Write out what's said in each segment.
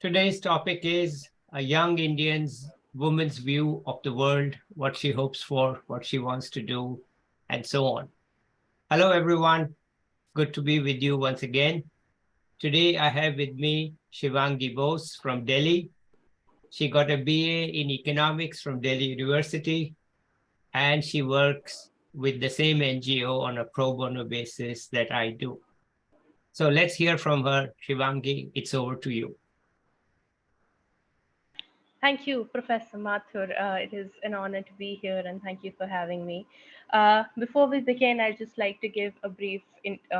Today's topic is a young Indian's woman's view of the world, what she hopes for, what she wants to do, and so on. Hello, everyone. Good to be with you once again. Today, I have with me Shivangi Bose from Delhi. She got a BA in economics from Delhi University, and she works with the same NGO on a pro bono basis that I do. So let's hear from her. Shivangi, it's over to you. Thank you, Professor Mathur. It is an honor to be here, and thank you for having me. Before we begin, I'd just like to give a brief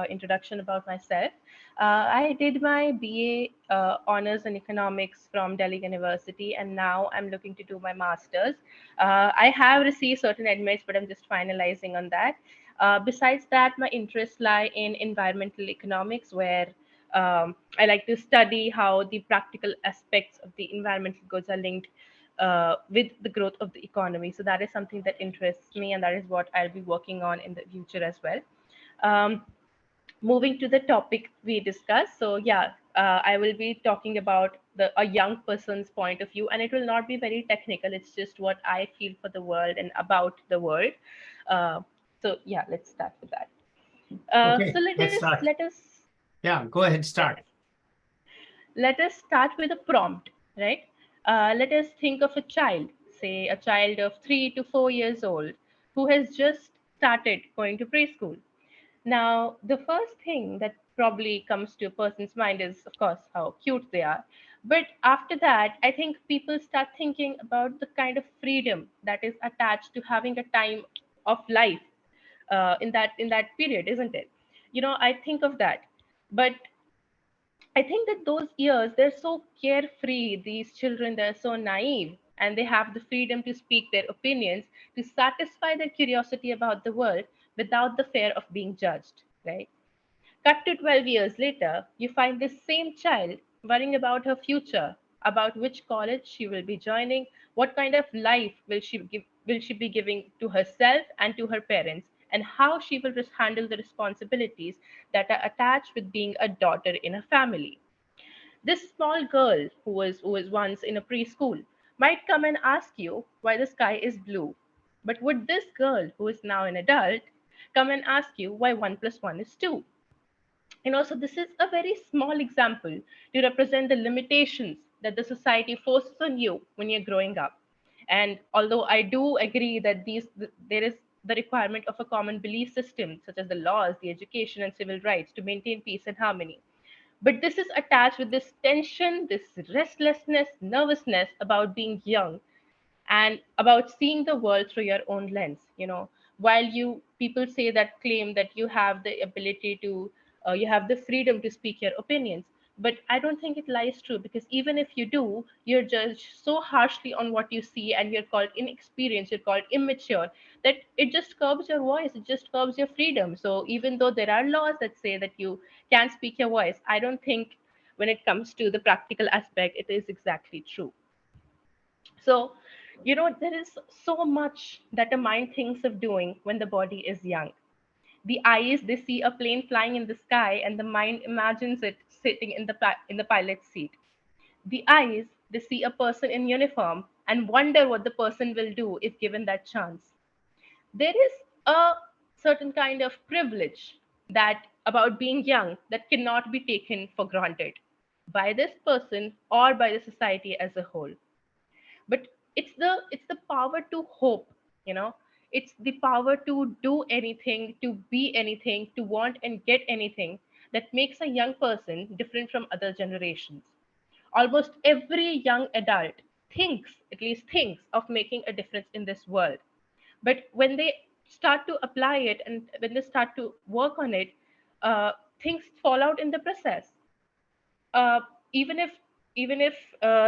introduction about myself. I did my BA honors in economics from Delhi University, and now I'm looking to do my master's. I have received certain admits, but I'm just finalizing on that. Besides that, my interests lie in environmental economics, where I like to study how the practical aspects of the environmental goods are linked with the growth of the economy. So that is something that interests me, and that is what I'll be working on in the future as well. Um, Moving to the topic we discussed. So yeah, I will be talking about a young person's point of view, and it will not be very technical. It's just what I feel for the world and about the world. Uh, so yeah, let's start with that. So Okay, let let's us start. let us Yeah, go ahead, yeah, start. let us start with a prompt, right? Let us think of a child, say a child of 3 to 4 years old, who has just started going to preschool. Now, the first thing that probably comes to a person's mind is, of course, how cute they are. But after that, I think people start thinking about the kind of freedom that is attached to having a time of life in that period, isn't it? I think of that. But I think that those years, they're so carefree, these children, they're so naive, and they have the freedom to speak their opinions, to satisfy their curiosity about the world without the fear of being judged, right? Cut to 12 years later, you find this same child worrying about her future, about which college she will be joining, what kind of life will she be giving to herself and to her parents, and how she will handle the responsibilities that are attached with being a daughter in a family. This small girl who was once in a preschool might come and ask you why the sky is blue. But would this girl, who is now an adult, come and ask you why 1 plus 1 is 2? So this is a very small example to represent the limitations that the society forces on you when you're growing up. And although I do agree that there is the requirement of a common belief system, such as the laws, the education, and civil rights, to maintain peace and harmony, but this is attached with this tension, this restlessness, nervousness about being young and about seeing the world through your own lens. While you people say that, claim that you have the ability to you have the freedom to speak your opinions, but I don't think it lies true, because even if you do, you're judged so harshly on what you see, and you're called inexperienced, you're called immature, that it just curbs your voice, it just curbs your freedom. So even though there are laws that say that you can speak your voice, I don't think when it comes to the practical aspect it is exactly true. So, there is so much that a mind thinks of doing when the body is young. The eyes, they see a plane flying in the sky, and the mind imagines it sitting in the pilot's seat. The eyes, they see a person in uniform and wonder what the person will do if given that chance. There is a certain kind of privilege that about being young that cannot be taken for granted by this person or by the society as a whole. But it's the power to hope, you know it's the power to do anything, to be anything, to want and get anything, that makes a young person different from other generations. Almost every young adult at least thinks of making a difference in this world, but when they start to apply it and when they start to work on it, uh, things fall out in the process. uh, even if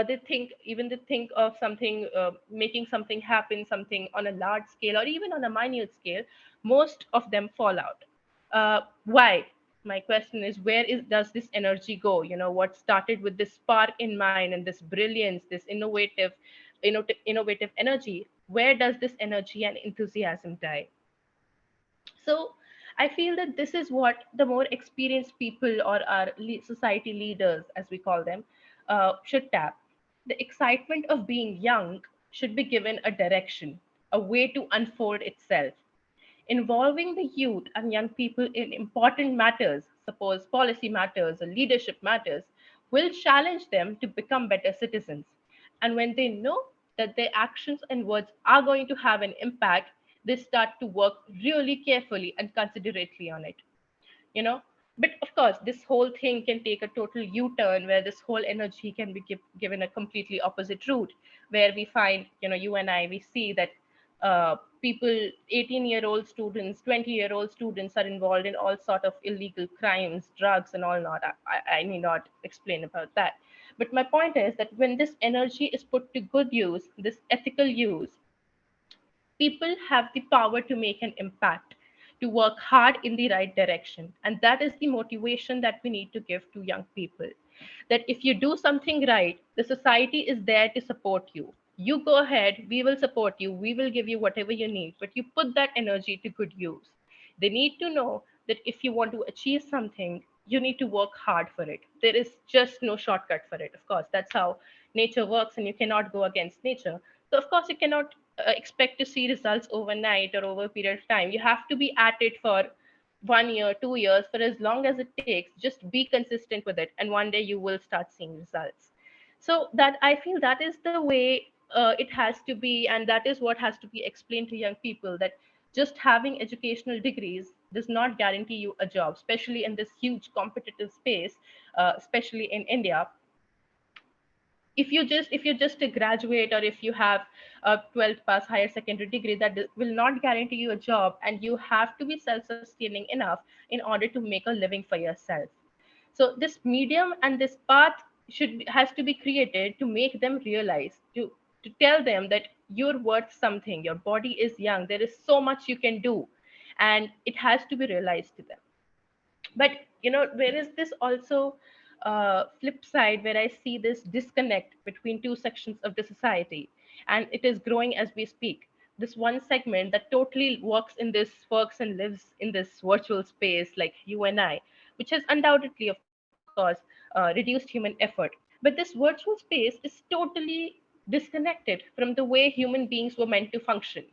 they think of something, making something happen, something on a large scale or even on a minute scale, most of them fall out. Why? My question is, does this energy go? What started with this spark in mind and this brilliance, this innovative energy, where does this energy and enthusiasm die? So I feel that this is what the more experienced people, or our society leaders, as we call them, should tap. The excitement of being young should be given a direction, a way to unfold itself. Involving the youth and young people in important matters, suppose policy matters or leadership matters, will challenge them to become better citizens. And when they know that their actions and words are going to have an impact, they start to work really carefully and considerately on it, you know. But of course this whole thing can take a total u-turn where this whole energy can be given a completely opposite route, where we find, you and I, we see that people, 18-year-old students, 20-year-old students are involved in all sort of illegal crimes, drugs and all. Not I need not explain about that. But my point is that when this energy is put to good use, this ethical use, people have the power to make an impact, to work hard in the right direction. And that is the motivation that we need to give to young people. That if you do something right, the society is there to support you. You go ahead, we will support you, we will give you whatever you need, but you put that energy to good use. They need to know that if you want to achieve something, you need to work hard for it. There is just no shortcut for it. Of course, that's how nature works, and you cannot go against nature. So, of course, you cannot expect to see results overnight or over a period of time. You have to be at it for 1 year, 2 years, for as long as it takes. Just be consistent with it, and one day you will start seeing results. So that, I feel, that is the way it has to be, and that is what has to be explained to young people, that just having educational degrees does not guarantee you a job, especially in this huge competitive space, especially in India. If you're just a graduate, or if you have a 12th pass higher secondary degree, that will not guarantee you a job, and you have to be self-sustaining enough in order to make a living for yourself. So this medium and this path should has to be created to make them realize, to tell them that you're worth something, your body is young, there is so much you can do, and it has to be realized to them. But there is this also flip side where I see this disconnect between two sections of the society, and it is growing as we speak. This one segment that totally works and lives in this virtual space, like you and I, which has undoubtedly, of course, reduced human effort. But this virtual space is totally disconnected from the way human beings were meant to function.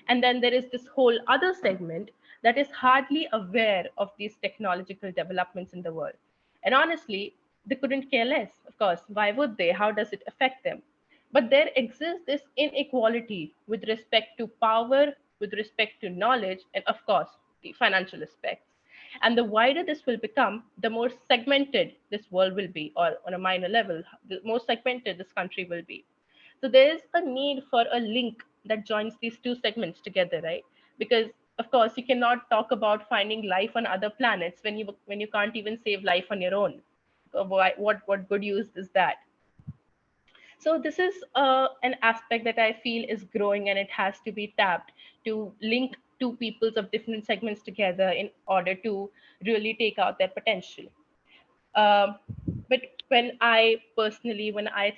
And then there is this whole other segment that is hardly aware of these technological developments in the world. And honestly, they couldn't care less. Of course, why would they? How does it affect them? But there exists this inequality with respect to power, with respect to knowledge, and of course, the financial aspects. And the wider this will become, the more segmented this world will be, or on a minor level, the more segmented this country will be. So there is a need for a link that joins these two segments together, right? Because of course you cannot talk about finding life on other planets when you can't even save life on your own. What good use is that? So this is an aspect that I feel is growing, and it has to be tapped to link two peoples of different segments together in order to really take out their potential. um, but when I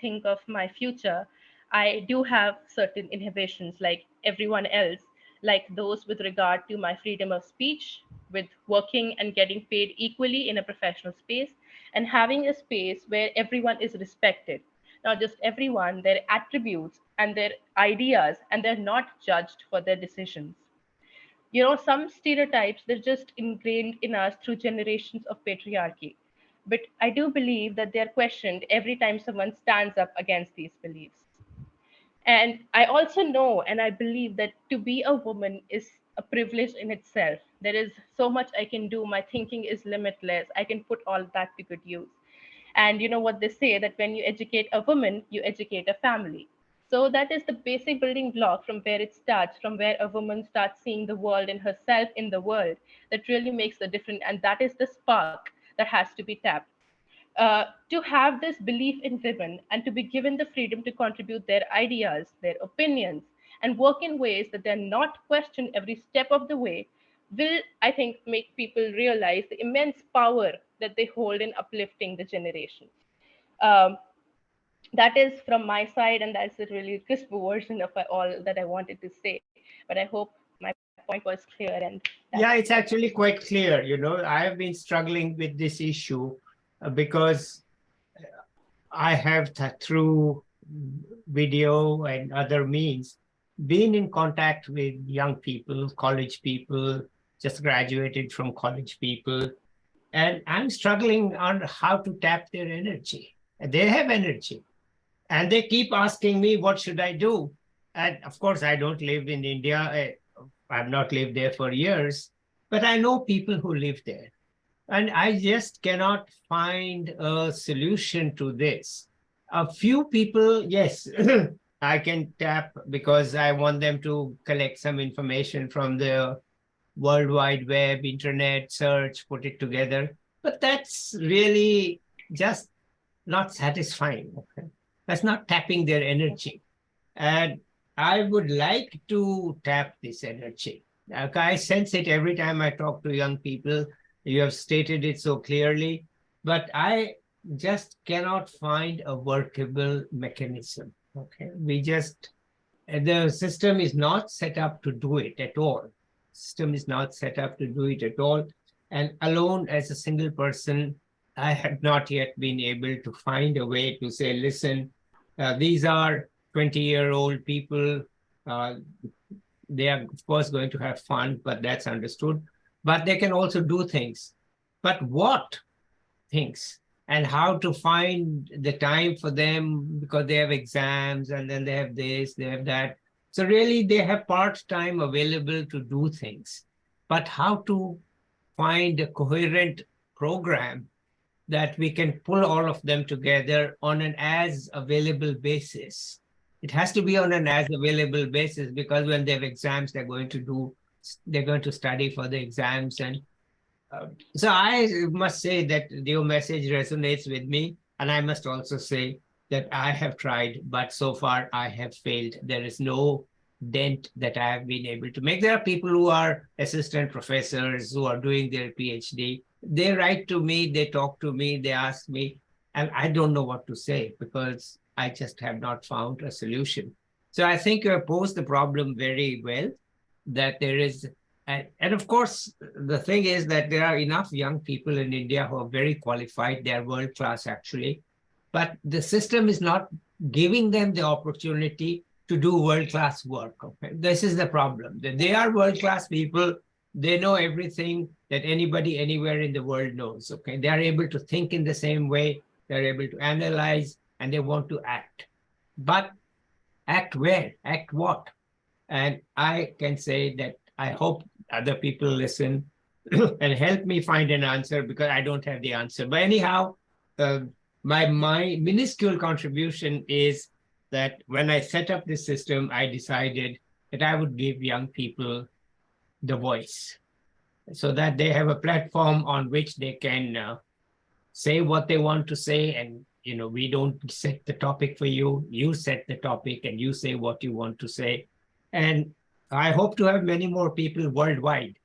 think of my future, I do have certain inhibitions, like everyone else, like those with regard to my freedom of speech, with working and getting paid equally in a professional space, and having a space where everyone is respected. Not just everyone, their attributes and their ideas, and they're not judged for their decisions. Some stereotypes, they're just ingrained in us through generations of patriarchy. But I do believe that they're questioned every time someone stands up against these beliefs. And I also know and I believe that to be a woman is a privilege in itself. There is so much I can do. My thinking is limitless. I can put all that to good use. And you know what they say, that when you educate a woman, you educate a family. So that is the basic building block from where it starts, from where a woman starts seeing the world and herself in the world, that really makes a difference. And that is the spark that has to be tapped. To have this belief in women and to be given the freedom to contribute their ideas, their opinions, and work in ways that they're not questioned every step of the way, will, I think, make people realize the immense power that they hold in uplifting the generation. Um, that is from my side, and that's a really crisp version of all that I wanted to say. But I hope my point was clear, and Yeah, it's that's it. actually quite clear. I have been struggling with this issue because I have through video and other means been in contact with young people, college people, just graduated from college people, and I'm struggling on how to tap their energy. They have energy, and they keep asking me, what should I do? And of course, I don't live in India. I've not lived there for years, but I know people who live there. And I just cannot find a solution to this. A few people, yes, I can tap because I want them to collect some information from the World Wide Web, internet search, put it together. But that's really just not satisfying. Okay? That's not tapping their energy. And I would like to tap this energy. I sense it every time I talk to young people. You have stated it so clearly, but I just cannot find a workable mechanism. Okay. The system is not set up to do it at all. System is not set up to do it at all. And alone as a single person, I have not yet been able to find a way to say, listen, these are 20-year-old people. Uh, they are, of course, going to have fun, but that's understood. But they can also do things. But what things? And how to find the time for them because they have exams and then they have this, they have that. So really, they have part time available to do things. But how to find a coherent program that we can pull all of them together on an as available basis. It has to be on an as available basis because when they have exams, they're going to study for the exams. And so I must say that your message resonates with me. And I must also say that I have tried, but so far I have failed. There is no dent that I have been able to make. There are people who are assistant professors who are doing their PhD. They write to me, they talk to me, they ask me, and I don't know what to say because I just have not found a solution. So I think you have posed the problem very well, that there is, and of course, the thing is that there are enough young people in India who are very qualified. They are world class, actually. But the system is not giving them the opportunity to do world class work. Okay? This is the problem. That they are world class people. They know everything that anybody anywhere in the world knows. Okay, they are able to think in the same way. They're able to analyze, and they want to act. But act where? Act what? And I can say that I hope other people listen and help me find an answer because I don't have the answer. But anyhow, uh, my minuscule contribution is that when I set up this system, I decided that I would give young people the voice so that they have a platform on which they can say what they want to say. And we don't set the topic for you. You set the topic and you say what you want to say. And I hope to have many more people worldwide,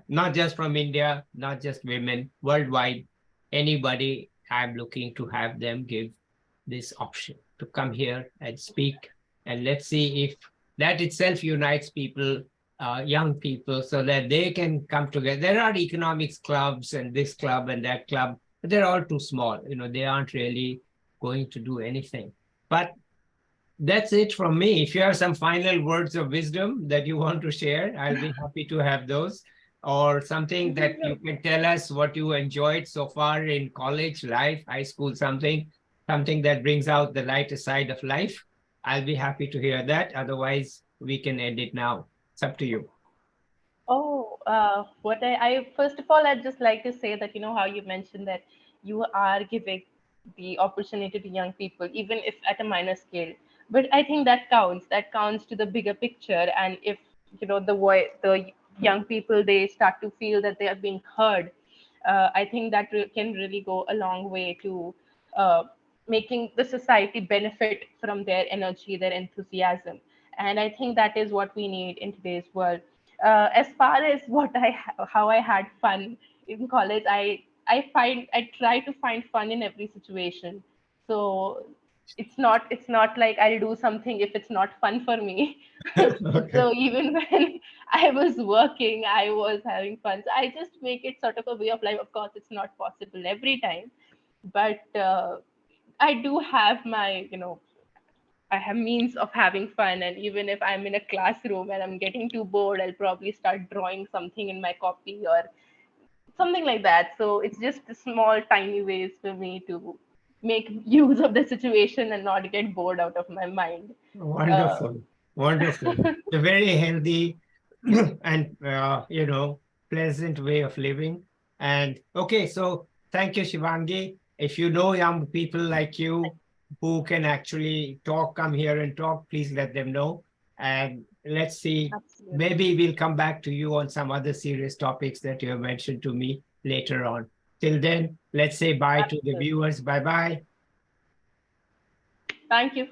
not just from India, not just women, worldwide. Anybody, I'm looking to have them give this option to come here and speak. And let's see if that itself unites people, young people, so that they can come together. There are economics clubs and this club and that club, but they're all too small. They aren't really going to do anything. But that's it from me. If you have some final words of wisdom that you want to share, I'll be happy to have those. Or something that you can tell us what you enjoyed so far in college life, high school, something that brings out the lighter side of life. I'll be happy to hear that. Otherwise, we can end it now. It's up to you. Oh, what I first of all, I'd just like to say that, how you mentioned that you are giving the opportunity to young people, even if at a minor scale. But I think that counts. That counts to the bigger picture. And if, the young people, they start to feel that they are being heard, I think that can really go a long way to uh, making the society benefit from their energy, their enthusiasm. And I think that is what we need in today's world. As far as how I had fun in college, I try to find fun in every situation. So it's not like I'll do something if it's not fun for me. Okay. So even when I was working, I was having fun. So I just make it sort of a way of life. Of course, it's not possible every time, but I do have my, I have means of having fun. And even if I'm in a classroom and I'm getting too bored, I'll probably start drawing something in my copy or something like that. So it's just the small, tiny ways for me to make use of the situation and not get bored out of my mind. Uh, Wonderful, wonderful. A very healthy and pleasant way of living. And okay, so thank you, Shivangi. If you know young people like you who can actually talk, come here and talk, please let them know. And let's see, Absolutely. maybe we'll come back to you on some other serious topics that you have mentioned to me later on. Till then, let's say bye to the Absolutely. viewers. Bye bye. Thank you for